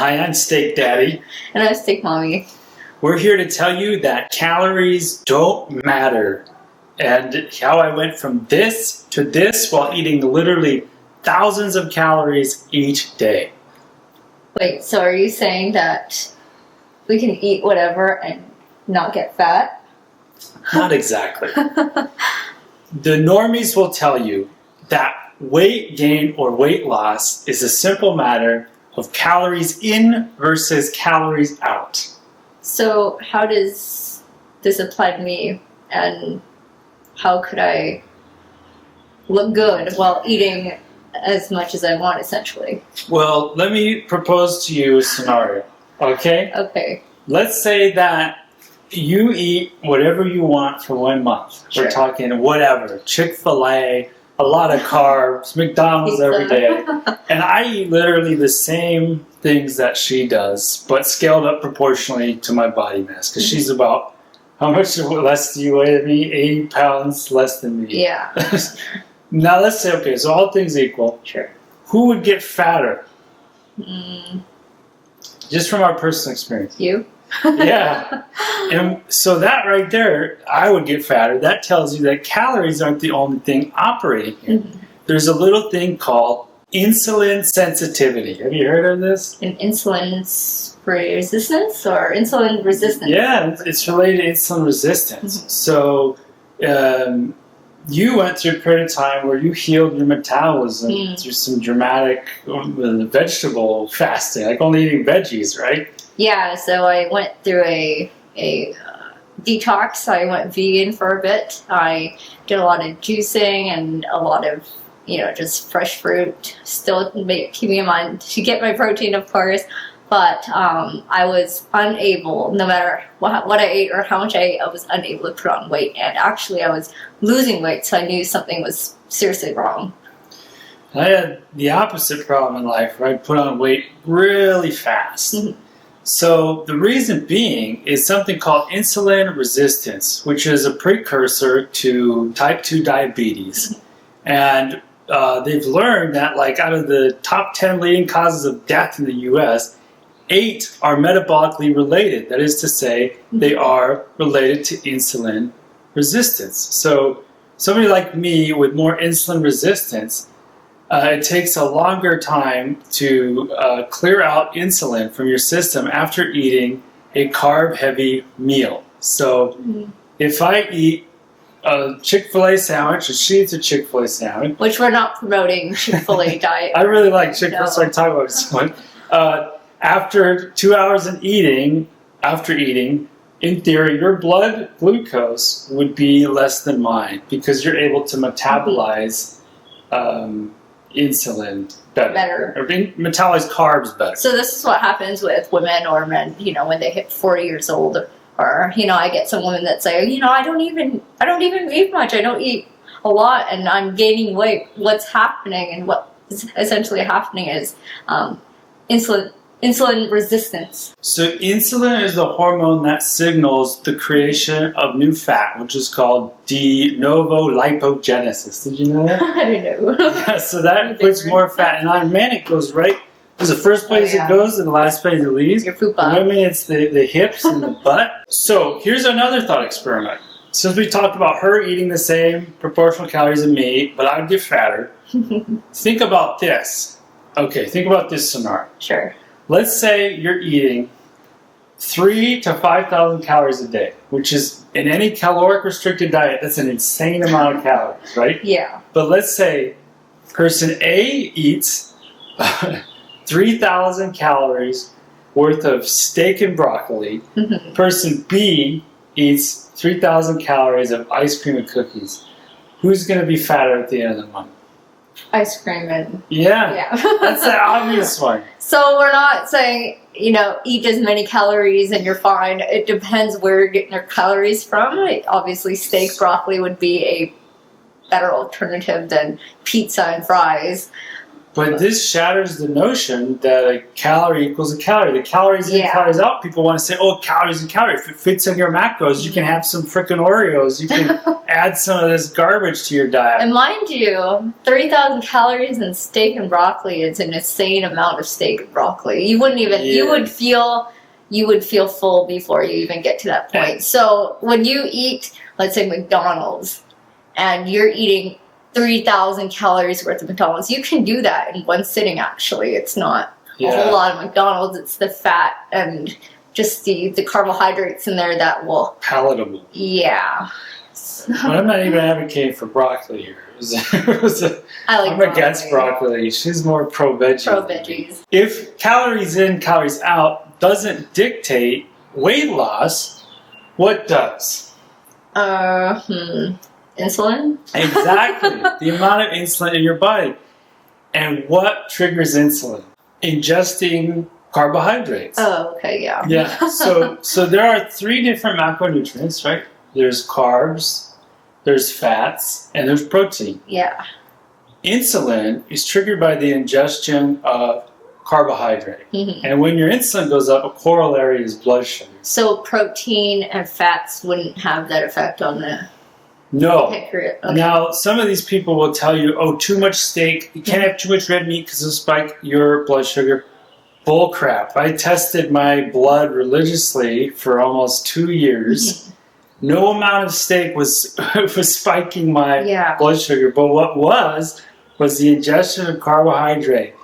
Hi, I'm Steak Daddy. And I'm Steak Mommy. We're here to tell you that calories don't matter. And how I went from this to this while eating literally thousands of calories each day. Wait, so are you saying that we can eat whatever and not get fat? Not exactly. The normies will tell you that weight gain or weight loss is a simple matter of calories in versus calories out. So how does this apply to me, and how could I look good while eating as much as I want, essentially? Well, let me propose to you a scenario, okay? Okay. Let's say that you eat whatever you want for 1 month. Sure. We're talking whatever, Chick-fil-A, a lot of carbs, McDonald's every day. And I eat literally the same things that she does, but scaled up proportionally to my body mass. Because she's about, how much less do you weigh than me? 80 pounds less than me. Yeah. Now let's say, okay, so all things equal. Sure. Who would get fatter? Just from our personal experience. You? Yeah. And so that right there, I would get fatter. That tells you that calories aren't the only thing operating here. Mm-hmm. There's a little thing called insulin sensitivity. Have you heard of this? An insulin resistance or insulin resistance? Yeah, it's related to insulin resistance. Mm-hmm. So you went through a period of time where you healed your metabolism through some dramatic vegetable fasting, like only eating veggies, right? Yeah, so I went through a detox. I went vegan for a bit. I did a lot of juicing and a lot of, just fresh fruit. Still keeping in mind to get my protein, of course. But I was unable, no matter what I ate or how much I ate, I was unable to put on weight. And actually, I was losing weight, so I knew something was seriously wrong. I had the opposite problem in life, where I put on weight really fast. Mm-hmm. So the reason being is something called insulin resistance, which is a precursor to type 2 diabetes. And they've learned that out of the top 10 leading causes of death in the U.S., 8 are metabolically related. That is to say, they are related to insulin resistance. So somebody like me with more insulin resistance, it takes a longer time to clear out insulin from your system after eating a carb-heavy meal. So if I eat a Chick-fil-A sandwich, and she eats a Chick-fil-A sandwich. Which we're not promoting Chick-fil-A diet. I really like Chick-fil-A, so I talk about this one. After 2 hours after eating, in theory, your blood glucose would be less than mine because you're able to metabolize insulin better. Or metabolize carbs better. So this is what happens with women or men, when they hit 40 years old. Or, I get some women that say, I don't even eat much. I don't eat a lot and I'm gaining weight. What's happening and what is essentially happening is insulin resistance. So insulin is the hormone that signals the creation of new fat, which is called de novo lipogenesis. Did you know that? I don't know. Yeah, so that puts more fat. And on men, it goes right. It's the first place it goes and the last place it leaves. Your poop. Women, it's the hips and the butt. So here's another thought experiment. Since we talked about her eating the same proportional calories as me, but I would get fatter. Think about this. Okay, think about this scenario. Sure. Let's say you're eating 3,000 to 5,000 calories a day, which is, in any caloric restricted diet, that's an insane amount of calories, right? Yeah. But let's say person A eats 3,000 calories worth of steak and broccoli. Mm-hmm. Person B eats 3,000 calories of ice cream and cookies. Who's going to be fatter at the end of the month? Ice cream and... Yeah. That's the obvious one. So we're not saying, eat as many calories and you're fine. It depends where you're getting your calories from. Obviously, steak, broccoli would be a better alternative than pizza and fries. But this shatters the notion that a calorie equals a calorie. The calories in, calories out. People want to say, calories and calories. If it fits in your macros, you can have some frickin' Oreos. You can add some of this garbage to your diet. And mind you, 3,000 calories in steak and broccoli is an insane amount of steak and broccoli. You wouldn't even, you would feel full before you even get to that point. So when you eat, let's say McDonald's, and you're eating 3,000 calories worth of McDonald's, you can do that in one sitting, actually. It's not a whole lot of McDonald's, it's the fat and just the carbohydrates in there that will... Palatable. Yeah. But I'm not even advocating for broccoli here. I'm against broccoli. She's more pro-veggie. Pro-veggies. If calories in, calories out doesn't dictate weight loss, what does? Insulin? Exactly. The amount of insulin in your body. And what triggers insulin? Ingesting carbohydrates. Oh, okay, yeah. Yeah. So there are 3 different macronutrients, right? There's carbs, there's fats, and there's protein. Yeah. Insulin is triggered by the ingestion of carbohydrate. Mm-hmm. And when your insulin goes up, a corollary is blood sugar. So protein and fats wouldn't have that effect on the... No. Okay. Now, some of these people will tell you, oh, too much steak, you can't have too much red meat because it'll spike your blood sugar. Bull crap. I tested my blood religiously for almost 2 years. No amount of steak was spiking my blood sugar, but what was the ingestion of carbohydrate,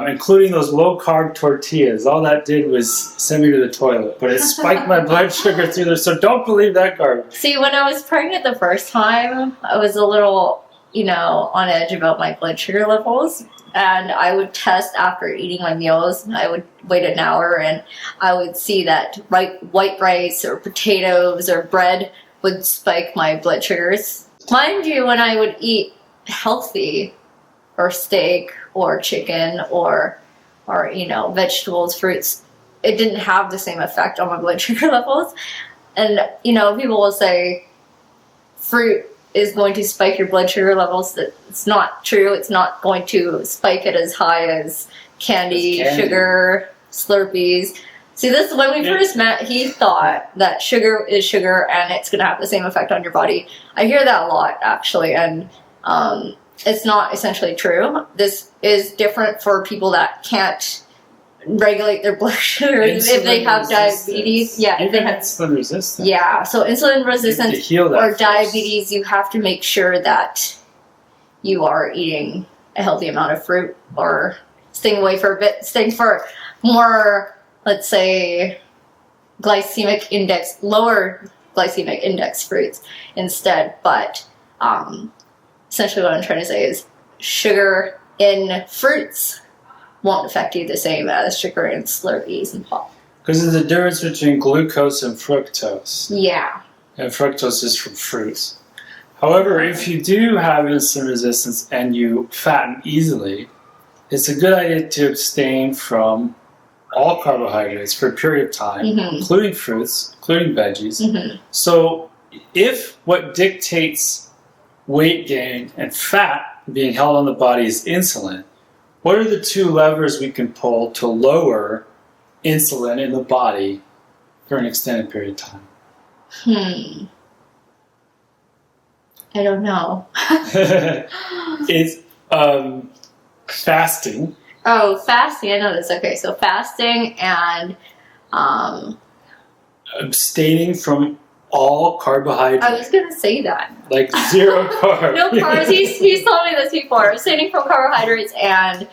including those low-carb tortillas. All that did was send me to the toilet, but it spiked my blood sugar through there, so don't believe that garbage. See, when I was pregnant the first time, I was a little, on edge about my blood sugar levels, and I would test after eating my meals. I would wait an hour, and I would see that white rice or potatoes or bread would spike my blood sugars. Mind you, when I would eat healthy, or steak, or chicken, or vegetables, fruits, it didn't have the same effect on my blood sugar levels. And, people will say fruit is going to spike your blood sugar levels. It's not true. It's not going to spike it as high as candy. Sugar, Slurpees. See, this when we first met, he thought that sugar is sugar and it's going to have the same effect on your body. I hear that a lot, actually, and it's not essentially true. This is different for people that can't regulate their blood sugar if they have diabetes. Yeah, if they have insulin resistance. Yeah, so insulin resistance or diabetes, you have to make sure that you are eating a healthy amount of fruit or staying for more, let's say, lower glycemic index fruits instead. But essentially what I'm trying to say is sugar in fruits won't affect you the same as sugar in Slurpees and pop. Because there's a difference between glucose and fructose. Yeah. And fructose is from fruits. However, if you do have insulin resistance and you fatten easily, it's a good idea to abstain from all carbohydrates for a period of time, including fruits, including veggies. So if what dictates weight gain and fat being held on the body is insulin, what are the 2 levers we can pull to lower insulin in the body for an extended period of time? I don't know. It's fasting. Oh, fasting. I know this. Okay, so fasting and abstaining from all carbohydrates. I was going to say that. Like 0 carbs. No carbs. He's told me this before. Abstaining from carbohydrates and,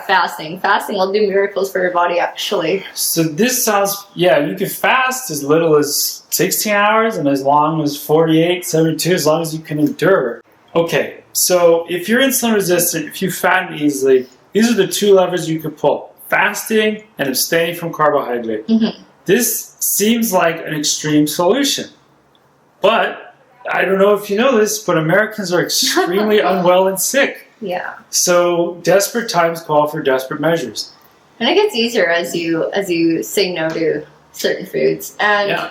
fasting. Fasting will do miracles for your body, actually. So this sounds, you can fast as little as 16 hours and as long as 48, 72, as long as you can endure. Okay, so if you're insulin resistant, if you fatten easily, these are the 2 levers you can pull. Fasting and abstaining from carbohydrate. This seems like an extreme solution. But I don't know if you know this, but Americans are extremely unwell and sick. Yeah. So desperate times call for desperate measures. And it gets easier as you say no to certain foods. And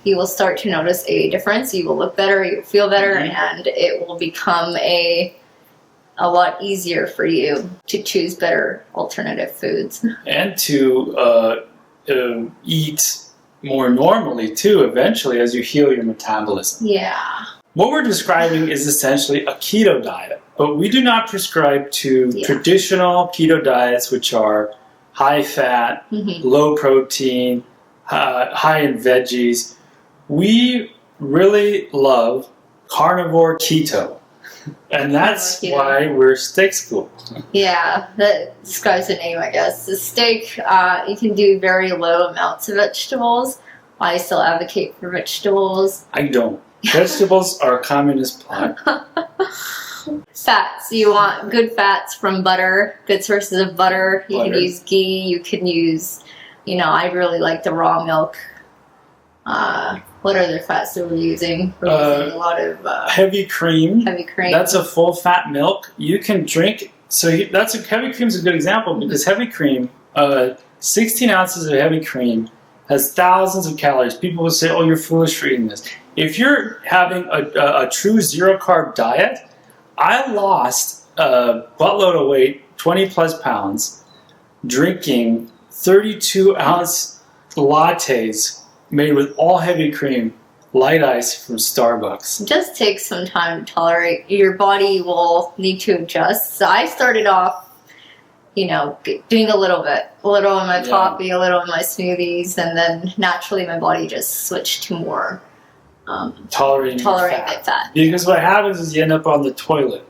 you will start to notice a difference. You will look better, you will feel better, and it will become a lot easier for you to choose better alternative foods. And to eat more normally too, eventually, as you heal your metabolism. Yeah. what we're describing is essentially a keto diet, but we do not prescribe to traditional keto diets, which are high fat, low protein, high in veggies. We really love carnivore keto, and that's why we're steak school. Yeah, that describes the name, I guess. The steak, you can do very low amounts of vegetables. I still advocate for vegetables. I don't. Vegetables are a communist plot. Fats. You want good fats from butter, good sources of butter. You can use ghee. You can use, I really like the raw milk. What other fats are we using? We're using a lot of heavy cream. Heavy cream. That's a full fat milk. You can drink. So heavy cream is a good example because heavy cream, 16 ounces of heavy cream has thousands of calories. People will say, "Oh, you're foolish for eating this." If you're having a true zero carb diet, I lost a buttload of weight, 20 plus pounds, drinking 32 ounce lattes made with all heavy cream, light ice from Starbucks. It just takes some time to tolerate. Your body will need to adjust. So I started off, doing a little in my coffee, a little in my smoothies, and then naturally my body just switched to more tolerating fat. Because what happens is you end up on the toilet.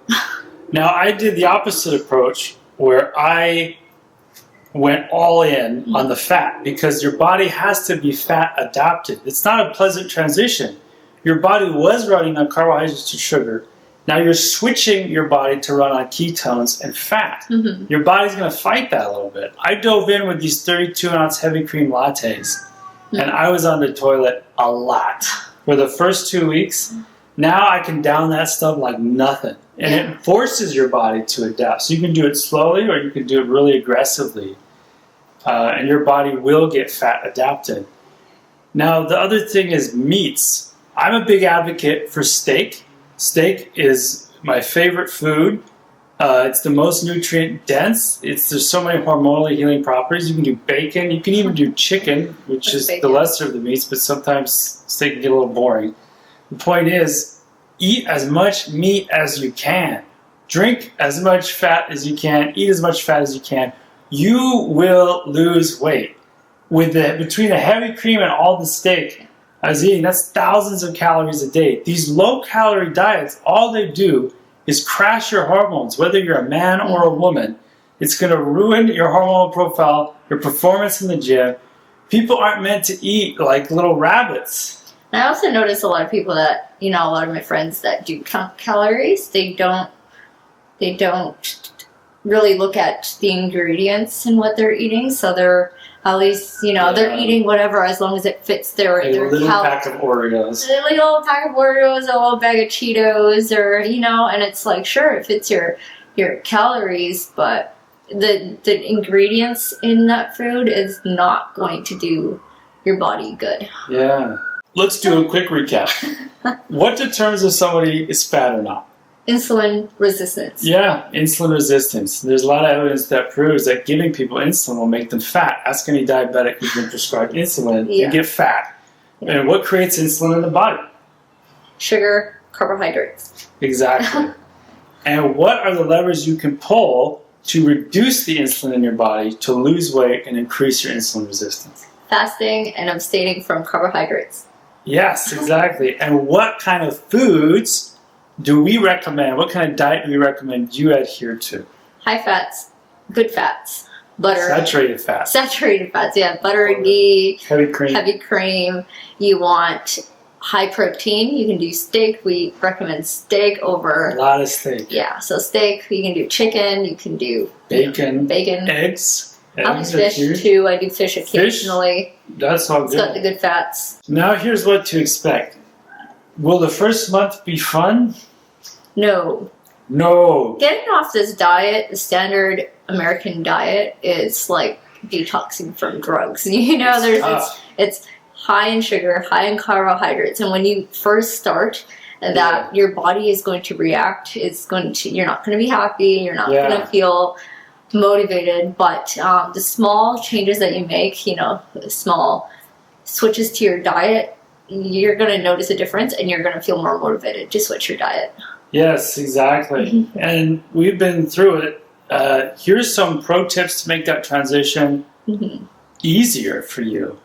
Now, I did the opposite approach where I went all in on the fat because your body has to be fat adapted. It's not a pleasant transition. Your body was running on carbohydrates to sugar. Now you're switching your body to run on ketones and fat. Your body's going to fight that a little bit. I dove in with these 32 ounce heavy cream lattes and I was on the toilet a lot for the first 2 weeks. Now I can down that stuff like nothing. And it forces your body to adapt. So you can do it slowly or you can do it really aggressively. And your body will get fat adapted. Now the other thing is meats. I'm a big advocate for steak. Steak is my favorite food. It's the most nutrient dense. There's so many hormonally healing properties. You can do bacon. You can even do chicken, which is the lesser of the meats, but sometimes steak can get a little boring. The point is, eat as much meat as you can. Drink as much fat as you can. Eat as much fat as you can. You will lose weight. Between the heavy cream and all the steak I was eating, that's thousands of calories a day. These low-calorie diets, all they do is crash your hormones, whether you're a man or a woman. It's going to ruin your hormonal profile, your performance in the gym. People aren't meant to eat like little rabbits. I also notice a lot of people that, a lot of my friends that do count calories, they don't really look at the ingredients in what they're eating. So they're at least, they're eating whatever as long as it fits their little pack of Oreos. A little pack of Oreos, a little bag of Cheetos, or, and it's like, sure, it fits your calories, but the ingredients in that food is not going to do your body good. Yeah. Let's do a quick recap. What determines if somebody is fat or not? Insulin resistance. Yeah, insulin resistance. There's a lot of evidence that proves that giving people insulin will make them fat. Ask any diabetic who's been prescribed insulin, they get fat. Yeah. And what creates insulin in the body? Sugar, carbohydrates. Exactly. And what are the levers you can pull to reduce the insulin in your body to lose weight and increase your insulin resistance? Fasting and abstaining from carbohydrates. Yes, exactly. And what kind of foods do we recommend? What kind of diet do we recommend you adhere to? High fats, good fats, butter. Saturated fats. Saturated fats, yeah. Butter, ghee. Heavy cream. Heavy cream. You want high protein. You can do steak. We recommend steak over... A lot of steak. Yeah, so steak. You can do chicken. You can do... Bacon. Bacon. Eggs. I do fish too. I do fish occasionally. That's all good. It's got the good fats. Now here's what to expect. Will the first month be fun? No. Getting off this diet, the standard American diet, is like detoxing from drugs. It's high in sugar, high in carbohydrates, and when you first start, your body is going to react. You're not going to be happy. You're not going to feel motivated. But the small changes that you make, small switches to your diet, you're going to notice a difference and you're going to feel more motivated to switch your diet. Yes, exactly. And we've been through it. Here's some pro tips to make that transition easier for you.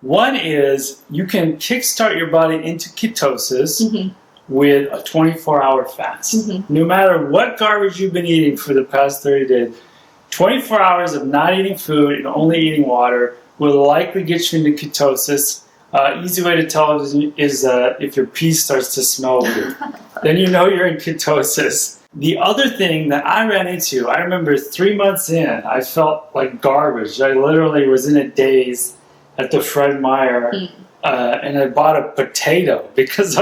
One is you can kickstart your body into ketosis with a 24-hour fast. No matter what garbage you've been eating for the past 30 days, 24 hours of not eating food and only eating water will likely get you into ketosis. Easy way to tell is if your pee starts to smell weird. Then you know you're in ketosis. The other thing that I ran into, I remember 3 months in, I felt like garbage. I literally was in a daze at the Fred Meyer, and I bought a potato because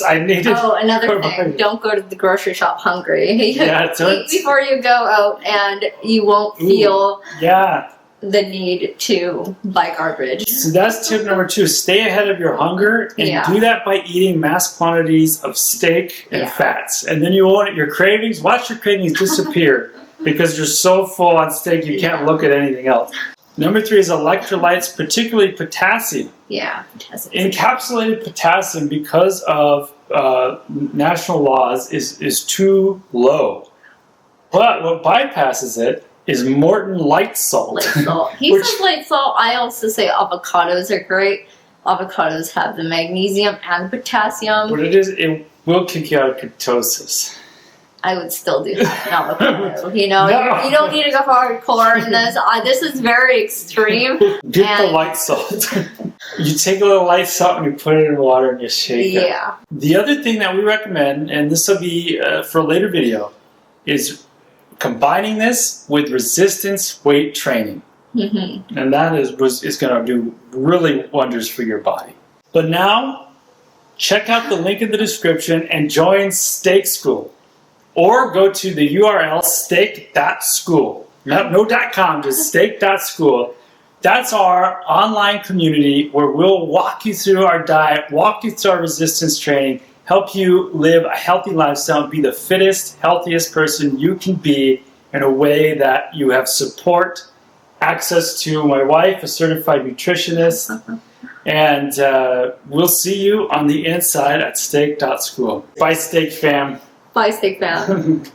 I needed... Oh, another thing, don't go to the grocery shop hungry. Yeah, eat before you go out and you won't feel the need to buy garbage. So that's tip number 2. Stay ahead of your hunger and do that by eating mass quantities of steak and fats. And then you won't, watch your cravings disappear because you're so full on steak you can't look at anything else. Number 3 is electrolytes, particularly potassium. Yeah, potassium. Encapsulated potassium, because of national laws, is too low. But what bypasses it is Morton light salt. Light salt. He says light salt. I also say avocados are great. Avocados have the magnesium and potassium. What it will kick you out of ketosis. I would still do that, an avocado. You don't need to go hardcore in this. This is very extreme. Get the light salt. You take a little light salt and you put it in water and you shake it. Yeah. The other thing that we recommend, and this will be for a later video, is combining this with resistance weight training. And that is going to do really wonders for your body. But now, check out the link in the description and join Steak School. Or go to the URL steak.school. No .com, just steak.school. That's our online community where we'll walk you through our diet, walk you through our resistance training, help you live a healthy lifestyle and be the fittest, healthiest person you can be in a way that you have support, access to my wife, a certified nutritionist, and we'll see you on the inside at steak.school. Bye, Steak Fam. Bye, Steak Fam.